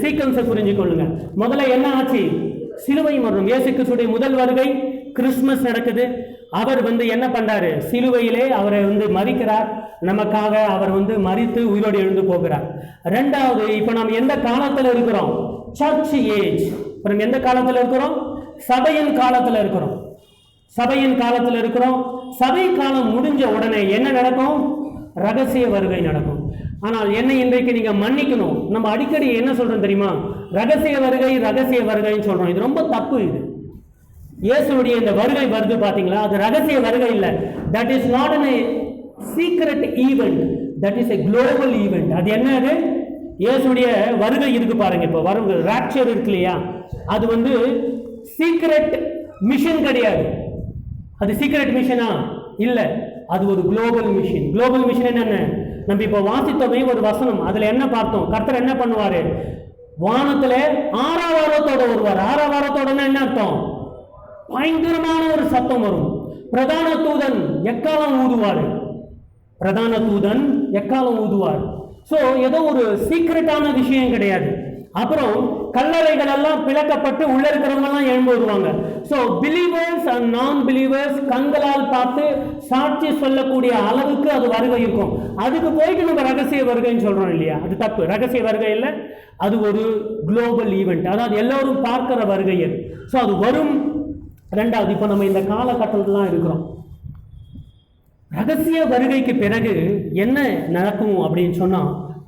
சீக்வன்ஸை புரிஞ்சு கொள்ளுங்க. முதல்ல என்ன ஆச்சு? சிலுவை மரணம். இயேசு கிறிஸ்துடைய முதல் வருகை கிறிஸ்துமஸ் நடக்குது. அவர் என்ன பண்றாரு? சிலுவையிலே அவரை மரிக்கிறார். நமக்காக அவர் மரித்து உயிரோடு எழுந்து போகிறார். ரெண்டாவது, இப்ப நாம் எந்த காலத்துல இருக்கிறோம்? Search age. இப்ப நம்ம எந்த காலத்துல இருக்கிறோம்? சபையின் காலத்துல இருக்கிறோம். சபையின் காலத்துல இருக்கிறோம். சபை காலம் முடிஞ்ச உடனே என்ன நடக்கும்? ரகசிய வருகை நடக்கும். ஆனால் என்னை இன்றைக்கு நீங்க மன்னிக்கணும். நம்ம அடிக்கடி என்ன சொல்றோம் தெரியுமா? ரகசிய வருகை ரகசிய வருகைன்னு சொல்றோம். இது ரொம்ப தப்பு. இது இயேசுடைய இந்த வருகை வருது பாத்தீங்களா, அது ரகசிய வருகை இல்லை. That is not an secret event, that is a global event. அது என்னது? இயேசுடைய வருகை இருக்கு பாருங்க. இப்போ வரும் ராப்சர் இருக்கு இல்லையா, அது சீக்ரெட் மிஷன் கிடையாது. அது சீக்ரெட் மிஷனா இல்ல, அது ஒரு குளோபல் மிஷன். குளோபல் மிஷன் என்னென்ன? நம்ம இப்போ வாசித்தோமே ஒரு வசனம், அதுல என்ன பார்த்தோம்? கர்த்தர் என்ன பண்ணுவாரு? வானத்துல ஆறாவாரத்தோட வருவார். ஆறாவாரத்தோட என்ன அர்த்தம்? பயங்கரமான ஒரு சத்தம் வரும். பிரதான தூதன் எக்காலம் ஊதுவார். பிரதான தூதன் எக்காலம் ஊதுவார். சோ ஏதோ ஒரு சீக்ரெட்டான விஷயம் கிடையாது. அப்புறம் கல்லறைகள் எல்லாம் பிளக்கப்பட்டு உள்ள இருக்கிறவங்க எல்லாம் எழுந்து வருவாங்க. சோ பிலீவர்ஸ் அண்ட் நான் பிலீவர்ஸ் கண்களால் பார்த்து சாட்சி சொல்லக்கூடிய அளவுக்கு அது வருகை இருக்கும். அதுக்கு போயிட்டு நம்ம ரகசிய வருகைன்னு சொல்றோம் இல்லையா, அது தப்பு. ரகசிய வருகை இல்லை, அது ஒரு குளோபல் ஈவெண்ட். அதாவது எல்லாரும் பார்க்கிற வருகை. சோ அது வரும். ரெண்டாவது, இப்ப நம்ம இந்த காலகட்டத்திலாம் இருக்கிறோம். ரகசிய வருகைக்கு பிறகு என்ன நடக்கும் அப்படின்னு சொன்னா,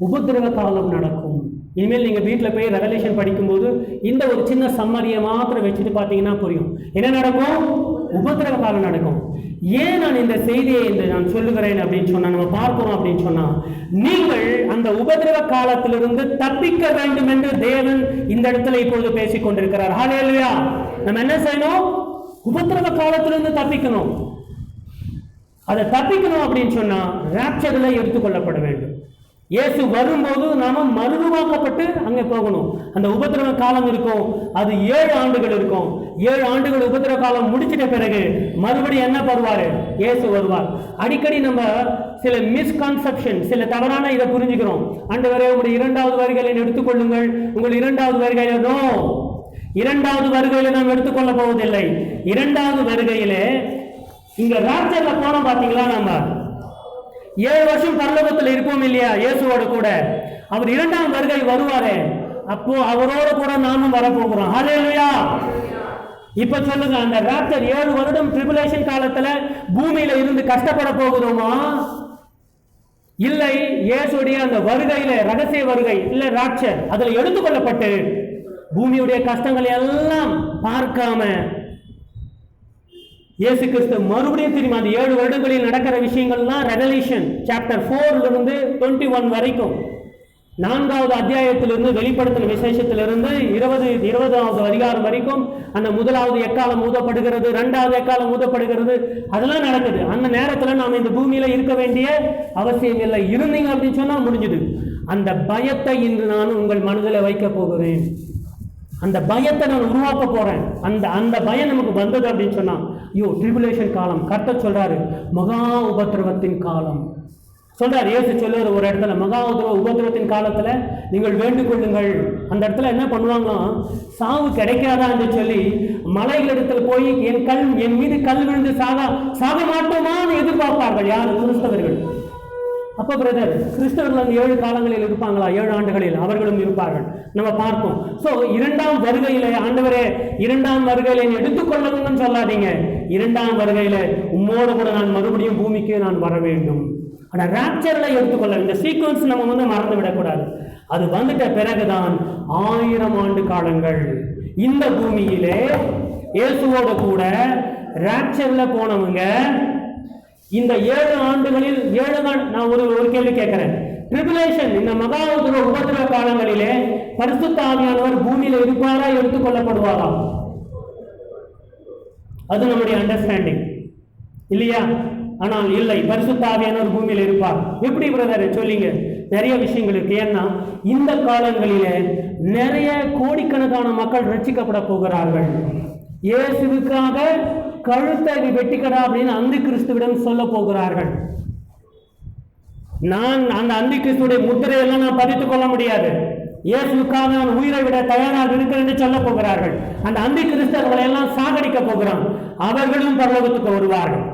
உபத்திரவ காலம் நடக்கும். இனிமேல் நீங்க வீட்டில் போய் ரெவலேஷன் படிக்கும்போது இந்த ஒரு சின்ன சம்மரியை மாத்திரம் வச்சுட்டு பார்த்தீங்கன்னா புரியும் என்ன நடக்கும். உபத்திரவ காலம் நடக்கும். ஏன் நான் இந்த செய்தியை நான் சொல்லுகிறேன் அப்படின்னு சொன்னா, நம்ம பார்க்கிறோம் அப்படின்னு சொன்னா, நீங்கள் அந்த உபத்திரவ காலத்திலிருந்து தப்பிக்க வேண்டும் என்று தேவன் இந்த இடத்துல இப்பொழுது பேசிக் கொண்டிருக்கிறார். ஹல்லேலூயா. நம்ம என்ன செய்யணும்? உபத்திரவ காலத்திலிருந்து தப்பிக்கணும். அதை தப்பிக்கணும் அப்படின்னு சொன்னா ராப்சர்ல எடுத்துக்கொள்ளப்பட வேண்டும். இயேசு வரும்போது நாம மறுரூபமாக்கப்பட்டு அங்கே போகணும். அந்த உபத்திரவ காலம் இருக்கும், அது 7 ஆண்டுகள் இருக்கும். 7 ஆண்டுகள் உபத்திரவ காலம் முடிச்சிட்ட பிறகு மறுபடியும் என்ன வருவாரு? இயேசு வருவார். அடிக்கடி நம்ம சில மிஸ்கான்செப்ஷன், சில தவறான இதை புரிஞ்சுக்கிறோம். ஆண்டவரே உங்களுடைய 2வது வருகையை எடுத்துக்கொள்ளுங்கள். உங்கள் 2வது வருகையில நோ, 2வது வருகையில நாம் எடுத்துக்கொள்ள போவதில்லை. 2வது வருகையிலே இங்க ராப்சர்ல போனோம் பாத்தீங்களா, நம்ம 7 வருஷம் பரலோகத்தில் இருப்போம் இல்லையா இயேசுவோட கூட. அவர் 2ஆம் வருகை வருவாரே, அப்போ அவரோட கூட நாமும் வரப்போகிறோம். ஹல்லேலூயா. இப்ப சொல்லுங்க, அந்த ராப்சர் 7 வருடம் ட்ரிபுலேஷன் காலத்துல பூமியில இருந்து கஷ்டப்பட போகிறோமா? இல்லை, இயேசுடைய அந்த வருகையில ரகசிய வருகை இல்ல ராப்சர், அதுல எடுத்துக்கொள்ளப்பட்டு பூமியுடைய கஷ்டங்களை எல்லாம் பார்க்காம இயேசு கிறிஸ்து மறுபடியும் திரும்பி அந்த 7 வருடங்களில் நடக்கிற விஷயங்கள்லாம் ரெவலேஷன் சாப்டர் 4 இருந்து 21 வரைக்கும், 4வது அத்தியாயத்திலிருந்து வெளிப்படுத்தின விசேஷத்திலிருந்து 20வது அதிகாரம் வரைக்கும் அந்த 1வது எக்காலம் ஊதப்படுகிறது, 2வது எக்காலம் ஊதப்படுகிறது, அதெல்லாம் நடக்குது. அந்த நேரத்தில் நாம் இந்த பூமியில இருக்க வேண்டிய அவசியம் இல்லை. இருந்தீங்க அப்படின்னு சொன்னா முடிஞ்சுது. அந்த பயத்தை இன்று நான் உங்கள் மனதில் வைக்க போகிறேன். அந்த பயத்தை நான் உருவாக்க போறேன். அந்த பயம் நமக்கு வந்தது அப்படின்னு சொன்னா, ஐயோ ட்ரிபுலேஷன் காலம், கர்த்தர் சொல்றாரு மகா உபத்திரவத்தின் காலம் சொல்றாரு. இயேசு சொல்லுற ஒரு இடத்துல மகா உபத்திரவத்தின் காலத்துல நீங்கள் வேண்டிக் கொள்ளுங்கள். அந்த இடத்துல என்ன பண்ணுவாங்கன்னா, சாவு கிடைக்காதான்னு சொல்லி மலைகளிடத்துல போய் என் மீது கல் விழுந்து சாக மாட்டோமான்னு எதிர்பார்ப்பார்கள். யார்? கிறிஸ்தவர்கள். அப்ப பிரதர், கிறிஸ்தவர்கள் அந்த 7 காலங்களில் இருப்பாங்களா? 7 ஆண்டுகளில் அவர்களும் இருப்பார்கள். நம்ம பார்ப்போம். சோ 2ஆம் வருகையில ஆண்டவரே 2ஆம் வருகையில எடுத்துக்கொள்ளணும்னு சொல்லாதீங்க. 2ஆம் வருகையில உம்மோடு கூட நான் மறுபடியும் பூமிக்கு நான் வர வேண்டும். ஆனா ராப்சர்ல எடுத்துக்கொள்ள இந்த சீக்வன்ஸ் நம்ம மறந்து விடக்கூடாது. அது வந்துட்ட பிறகுதான் 1000 ஆண்டு காலங்கள் இந்த பூமியிலே இயேசுவோட கூட ராப்சர்ல போனவங்க இந்த 7 ஆண்டுகளில் 7 நான் ஒரு கேள்வி கேட்கிறேன். ட்ரிபுலேஷன் இந்த மகா உபத்திரவ காலங்களிலே பரிசுத்த ஆவியானவர் பூமியில இருப்பாரா, எடுத்துக்கொள்ளப்படுவாரா? அது நம்முடைய அண்டர்ஸ்டாண்டிங் இல்லையா? ஆனால் இல்லை, பரிசுத்த ஆவியானவர் பூமியில இருப்பார். எப்படி பிரதர் சொல்லிங்க? நிறைய விஷயங்கள் இருக்கு. ஏன்னா இந்த காலங்களிலே நிறைய கோடிக்கணக்கான மக்கள் ரட்சிக்கப்பட போகிறார்கள். இயேசுவுக்காக கழுத்தை வெட்டிக்கடா அப்படின்னு அந்தி கிறிஸ்துவிடம் சொல்ல போகிறார்கள். நான் அந்த அந்தி கிறிஸ்துடைய முத்திரையெல்லாம் நான் பதித்துக் கொள்ள முடியாது. இயேசுக்காக நான் உயிரை விட தயாராக இருக்கிறேன் என்று சொல்ல போகிறார்கள். அந்த அந்தி கிறிஸ்தவர்களை எல்லாம் சாகடிக்க போகிறான். அவர்களும் பரலோகத்துக்கு வருவார்கள்.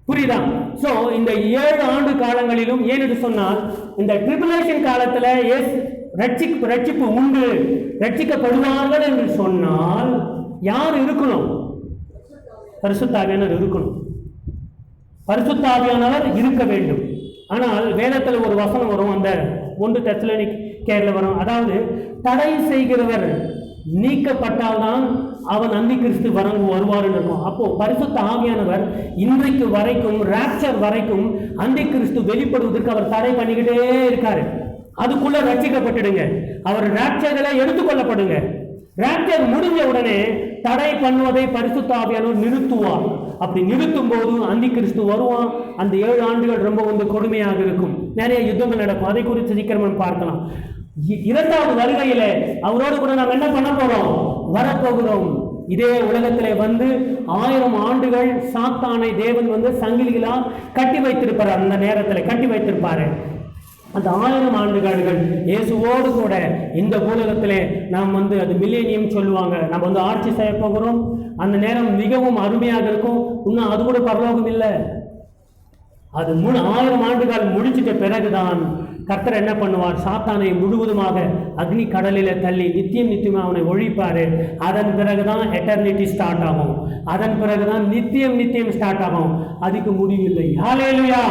புரியுதா? சோ இந்த 7 ஆண்டு காலங்களிலும் ஏன்னு சொன்னால் இந்த ட்ரிபுலேஷன் காலத்துல ரட்சிப்பு உண்டு, ரட்சிக்கப்படுவார்கள் என்று சொன்னால் யார் இருக்கணும்? பரிசுத்த ஆவியானவர் இருக்கணும். பரிசுத்த ஆவியானவர் இருக்க வேண்டும். ஆனால் வேதத்தில் ஒரு வசனம் வரும், அந்த 1 தெசலோனிக்கேயர்ல வரும். அதாவது தடை செய்கிறவர் நீக்கப்பட்டால்தான் அவன் அந்தி கிறிஸ்து வருவார் இருக்கும். அப்போ பரிசுத்த ஆவியானவர் இன்றைக்கு வரைக்கும், ராப்சர் வரைக்கும் அந்தி கிறிஸ்து வெளிப்படுவதற்கு அவர் தடை பண்ணிக்கிட்டே இருக்காரு. அதுக்குள்ள ரட்சிக்கப்பட்டுடுங்க, அவர் ராப்சர்களை எடுத்துக்கொள்ளப்படுங்க. ராப்சர் முடிஞ்ச உடனே தடை பண்ணுவதை பரிசுத்த ஆவியானவர் நிறுத்துவார். அப்படி நிறுத்தும் போது அந்தி கிறிஸ்து வருவான். அந்த 7 ஆண்டுகள் ரொம்ப கொடுமையாக இருக்கும். நிறைய யுத்தங்கள் நடக்கும். அதை குறித்து சீக்கிரம் பார்க்கலாம். 2வது வருகையில அவரோடு கூட நாம் என்ன பண்ண போறோம்? வரப்போகிறோம். இதே உலகத்திலே 1000 ஆண்டுகள் சாத்தானை தேவன் சங்கிலிகளால் கட்டி வைத்திருப்பார். அந்த நேரத்தில் கட்டி வைத்திருப்பாரு. அந்த 1000 ஆண்டுகள் இயேசுவோடு கூட இந்த பூலகத்திலே நாம் அது மில்லேனியம் சொல்லுவாங்க. நம்ம ஆட்சி செய்ய போகிறோம். அந்த நேரம் மிகவும் அருமையாக இருக்கும். இன்னும் அது கூட பரலோகம் இல்லை. அது 1000 ஆண்டுகள் முடிச்சிட்ட பிறகுதான் கர்த்தர் என்ன பண்ணுவார்? சாத்தானை முழுவதுமாக அக்னி கடலில தள்ளி நித்தியமாக அவனை ஒழிப்பாரு. அதன் பிறகுதான் எட்டர்னிட்டி ஸ்டார்ட் ஆகும். அதன் பிறகுதான் நித்தியம் ஸ்டார்ட் ஆகும். அதுக்கு முடிவில்லை. ஹல்லேலூயா!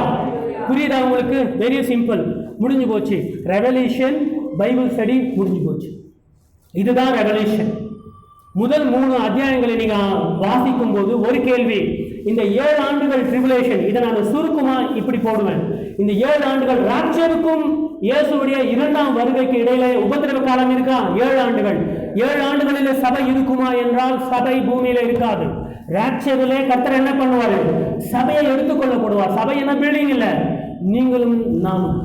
புரியுதா உங்களுக்கு? Very simple. முடிஞ்சு போச்சு. ரெவல்யூஷன் பைபிள் ஸ்டடி முடிஞ்சு போச்சு. இதுதான் ரெவல்யூஷன். முதல் 3 அத்தியாயங்களை நீங்க வாசிக்கும் போது ஒரு கேள்வி, இந்த 7 ஆண்டுகள் ட்ரிபுலேஷன், இதை நான் சுருக்குமா இப்படி போடுவேன். இந்த 7 ஆண்டுகள் ராப்சருக்கும் இயேசுடைய 2ஆம் வருகைக்கு இடையில உபத்திரவ காலம் இருக்கா? 7 ஆண்டுகள். 7 ஆண்டுகளில் சபை இருக்குமா என்றால் சபை பூமியில இருக்காது. ராப்சரிலே கர்த்தர் என்ன பண்ணுவாரு? சபையை எடுத்துக்கொள்ளப்படுவார். சபை என்ன பில்டிங் இல்லை, நீங்களும் நானும்.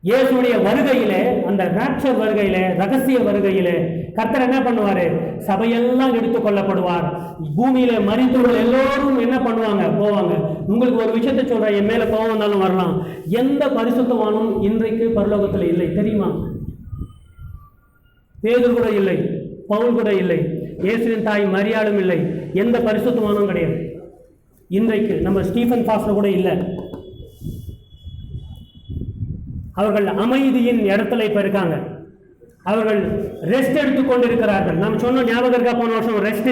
இயேசுடைய வருகையிலே, அந்த ராப்சர் வருகையிலே, ரகசிய வருகையிலே கர்த்தர் என்ன பண்ணுவாரு? சபையெல்லாம் எடுத்துக்கொள்ளப்படுவார். பூமியில மரித்தவர்கள் எல்லோரும் என்ன பண்ணுவாங்க? போவாங்க. உங்களுக்கு ஒரு விஷயத்தை சொல்றேன், என் மேல கோவம் வந்தாலும் வரலாம். எந்த பரிசுத்தவானும் இன்றைக்கு பரலோகத்தில் இல்லை தெரியுமா? பேதுரு கூட இல்லை, பவுல் கூட இல்லை, இயேசுவின் தாய் மரியாளும் இல்லை. எந்த பரிசுத்தவானும் கிடையாது இன்றைக்கு. நம்ம ஸ்டீஃபன் பாஸ்டர் கூட இல்லை. அவர்கள் அமைதியின் இடத்துல இப்ப இருக்காங்க. அவர்கள் ரெஸ்ட் எடுத்துக்கொண்டு இருக்கிறார்கள். நாம் சொன்ன ஞாபகம் இருக்கா? போன வருஷம் ரெஸ்ட்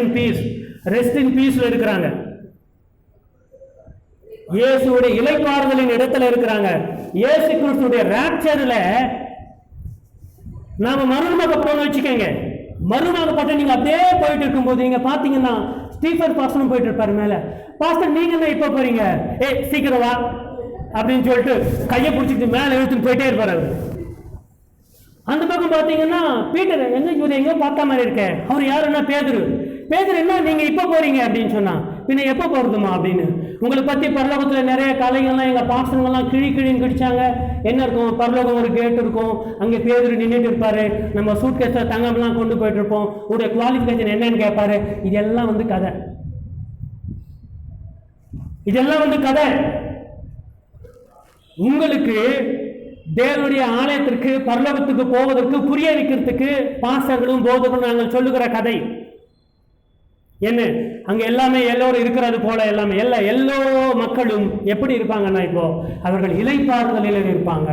இன் பீஸ்ல இருக்கிறாங்க. இயேசுடைய இளைப்பாறுதலின் இடத்துல இருக்கிறாங்க. இயேசு கிறிஸ்துடைய ராப்சர்ல நாம மறுமாக போன வச்சுக்கோங்க. மறுமாகப்பட்ட நீங்க அப்படியே போயிட்டு இருக்கும்போது நீங்க பாத்தீங்கன்னா ஸ்டீஃபன் பாஸ்டரும் போயிட்டு இருப்பாரு மேல. பாஸ்டர் நீங்க என்ன இப்ப போறீங்க? சீக்கிரம் வா அப்படின்னு சொல்லிட்டு கையை பிடிச்சிட்டு மேல இழுத்துட்டு போயிட்டே இருப்பாரு. அந்த பக்கம் பாத்தீங்கன்னா பீட்டர் எங்க பார்த்தா மாதிரி இருக்க. அவர் யாருன்னா பேதுரு என்ன நீங்க இப்ப போறீங்க அப்படின்னு சொன்னா, பின்ன எப்ப போறதுமா அப்படின்னு. உங்களை பத்தி பரலோகத்துல நிறைய கலைகள்லாம் எங்க பாசங்கள்லாம் கிழின்னு கிடிச்சாங்க. என்ன இருக்கும்? பரலோகம் ஒரு கேட் இருக்கும். அங்கே பேதுரு நின்றுட்டு இருப்பாரு. நம்ம சூட் கேஸ்ல தங்கம்லாம் கொண்டு போயிட்டு இருப்போம். உடைய குவாலிஃபிகேஷன் என்னன்னு கேட்பாரு. இதெல்லாம் கதை. இதெல்லாம் கதை. உங்களுக்கு தேவனுடைய ஆலயத்திற்கு பரலோகத்துக்கு போவதற்கு புரிய வைக்கிறதுக்கு பாஸ்டர்களும் போதகரும் நாங்கள் சொல்லுகிற கதை என்ன? அங்க எல்லாமே எல்லோரும் இருக்கிறது போல எல்லாமே எல்லா மக்களும் எப்படி இருப்பாங்கன்னா, இப்போ அவர்கள் இளைப்பாறுதலில் இருப்பாங்க.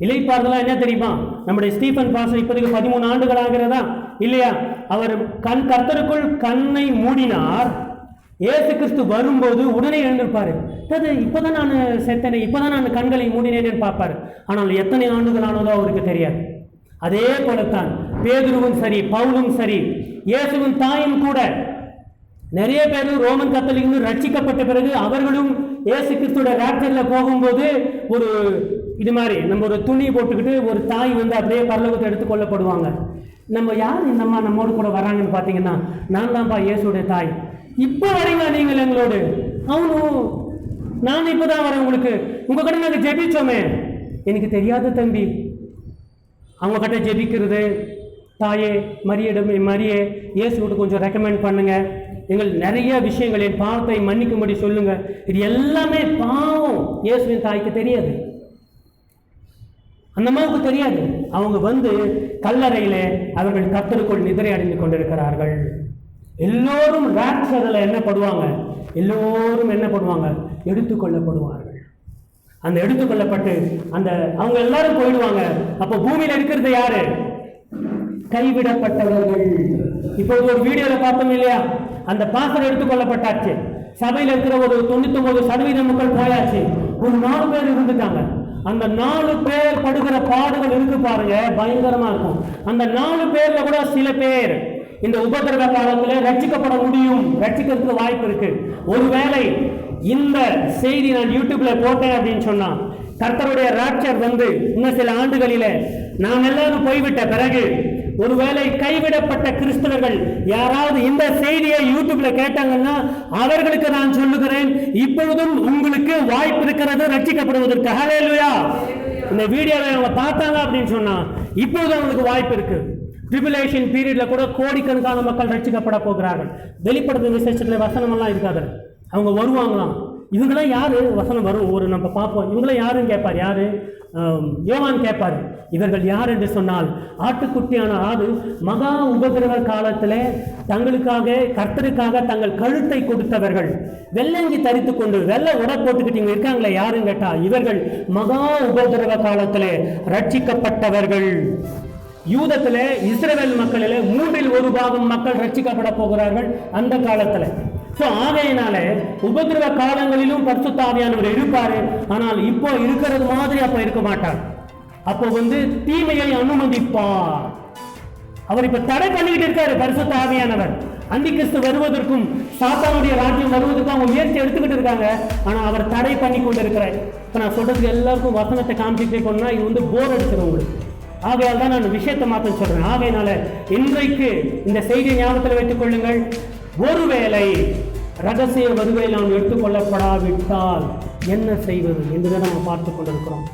இளைப்பாறுதலா என்ன தெரியுமா? நம்முடைய ஸ்டீஃபன் பாஸ்டர் இப்போதைக்கு 13 ஆண்டுகள் ஆகிறதா இல்லையா? அவர் கர்த்தருக்குள் கண்ணை மூடினார். இயேசு கிறிஸ்து வரும்போது உடனே எழுந்திருப்பாரு. இப்பதான் நான் செத்தனை, இப்பதான் நான் கண்களை மூடினேன்னு பார்ப்பாரு. ஆனால் எத்தனை ஆண்டுகள் ஆனதோ அவருக்கு தெரியாது. அதே போலத்தான் பேதுருவும் சரி, பவுலும் சரி, இயேசுவின் தாயும் கூட. நிறைய பேர் ரோமன் கத்தோலிக்கர்கள் ரட்சிக்கப்பட்ட பிறகு அவர்களும் இயேசு கிறிஸ்துவோட ராப்சர்ல போகும்போது ஒரு இது மாதிரி நம்ம ஒரு துணி போட்டுக்கிட்டு ஒரு தாய் அப்படியே பரலோகத்தை எடுத்துக் கொள்ளப்படுவாங்க. நம்ம யார் இந்த நம்மோடு கூட வராங்கன்னு பார்த்தீங்கன்னா, நான் தான்ப்பா இயேசுடைய தாய். இப்போ வரீங்க நீங்கள் எங்களோடு? அவனும் நான் இப்போதான் வரேன். உங்க கிட்ட நாங்கள் ஜெபிச்சோமே. எனக்கு தெரியாத தம்பி, அவங்க கிட்ட ஜெபிக்கிறது, தாயே மரியே இயேசுவிட்டு கொஞ்சம் ரெக்கமெண்ட் பண்ணுங்க, எங்கள் நிறைய விஷயங்கள் என் பாவத்தை மன்னிக்கும்படி சொல்லுங்க. இது எல்லாமே பாவம் இயேசுவின் தாய்க்கு தெரியாது, அந்த அம்மாவுக்கு தெரியாது. அவங்க வந்து கல்லறையிலே அவர்கள் கர்த்தருக்குள் நிதிரை அடைந்து கொண்டிருக்கிறார்கள். எல்லோரும் ராப்சர்ல என்ன பண்ணுவாங்க? எல்லோரும் என்ன பண்ணுவாங்க? எடுத்துக்கொள்ளப்படுவார்கள். அந்த எடுத்துக்கொள்ளப்பட்டு அந்த அவங்க எல்லாரும் போயிடுவாங்க. அப்போ பூமியில இருக்கிறது யாரு? கைவிடப்பட்டவர்கள். இப்போது ஒரு வீடியோல பார்த்தோம் இல்லையா, அந்த பாஸ்டர் எடுத்துக்கொள்ளப்பட்டாச்சு. சபையில இருக்கிற ஒரு 99% மக்கள் போயாச்சு. ஒரு 4 பேர் இருந்துட்டாங்க. அந்த 4 பேர் படுகிற பாடுகள் இருக்கு பாருங்க, பயங்கரமா இருக்கும். அந்த 4 பேர்ல கூட சில பேர் இந்த உபதிரவ காலத்துல ரட்சிக்கப்பட முடியும், ரட்சிக்கிறதுக்கு வாய்ப்பு இருக்கு. ஒருவேளை இந்த செய்தி நான் யூடியூப்ல போட்டேன் அப்படின்னு சொன்னா, கர்த்தருடைய ராப்சர் வந்து இன்னும் சில ஆண்டுகளில நான் எல்லாரும் போய்விட்ட பிறகு ஒருவேளை கைவிடப்பட்ட கிறிஸ்தவர்கள் யாராவது இந்த செய்தியை யூடியூப்ல கேட்டாங்கன்னா அவர்களுக்கு நான் சொல்லுகிறேன், இப்பொழுதும் உங்களுக்கு வாய்ப்பு இருக்கிறது ரட்சிக்கப்படுவதற்கு. ஹல்லேலூயா. இந்த வீடியோவை அவங்க பார்த்தாங்க அப்படின்னு சொன்னா இப்பொழுது அவங்களுக்கு வாய்ப்பு இருக்கு. ட்ரிபுலேஷன் பீரியட்ல கூட கோடிக்கணக்கான மக்கள் ரட்சிக்கப்பட போகிறார்கள். வெளிப்படுத்தும் விசேஷத்துல வசனம் எல்லாம் இருக்காது, அவங்க வருவாங்களாம். இவங்களாம் யாரு? வசனம் வரும், ஒரு நம்ம பார்ப்போம். இவங்களாம் யாருன்னு கேட்பார். யாரு? யோவான் கேட்பார். இவர்கள் யார் என்று சொன்னால், ஆட்டுக்குட்டியான ஆடு மகா உபதிரவ காலத்திலே தங்களுக்காக கர்த்தருக்காக தங்கள் கழுத்தை கொடுத்தவர்கள், வெள்ளங்கி தரித்து கொண்டு வெள்ளை உடை போட்டுக்கிட்டீங்க இருக்காங்களே, யாருன்னு கேட்டா இவர்கள் மகா உபதிரவ காலத்திலே ரட்சிக்கப்பட்டவர்கள். யூதத்திலே இஸ்ரவேல் மக்களிலே 1/3 மக்கள் ரட்சிக்கப்பட போகிறார்கள் அந்த காலத்துல. ஆகையினால உபதிரவ காலங்களிலும் பரிசுத்த ஆவியானவர் இருப்பாரு. ஆனால் இப்போ இருக்கிறது மாதிரி அப்ப இருக்க மாட்டார். அப்போ வந்து தீமையை அனுமதிப்பார். அவர் இப்ப தடை பண்ணிக்கிட்டு இருக்காரு பரிசுத்த ஆவியானவர். அந்திகிறிஸ்து வருவதற்கும் சாத்தானுடைய ராஜ்யம் வருவதற்கும் அவங்க முயற்சி எடுத்துக்கிட்டு இருக்காங்க. ஆனா அவர் தடை பண்ணி கொண்டு இருக்கிறார். இப்ப நான் சொல்றதுக்கு எல்லாருக்கும் வசனத்தை காமிச்சிட்டே போனா இது வந்து போர் அடிச்சிடும் உங்களுக்கு. ஆகையால் தான் நான் விஷயத்தை மாற்ற சொல்றேன். ஆகையினால இன்றைக்கு இந்த செய்தியை ஞாபகத்தில் வைத்துக் கொள்ளுங்கள். ஒருவேளை ரகசிய வருகையில் நாம் எடுத்துக்கொள்ளப்படாவிட்டால் என்ன செய்வது என்பதை நம்ம பார்த்து கொண்டிருக்கிறோம்.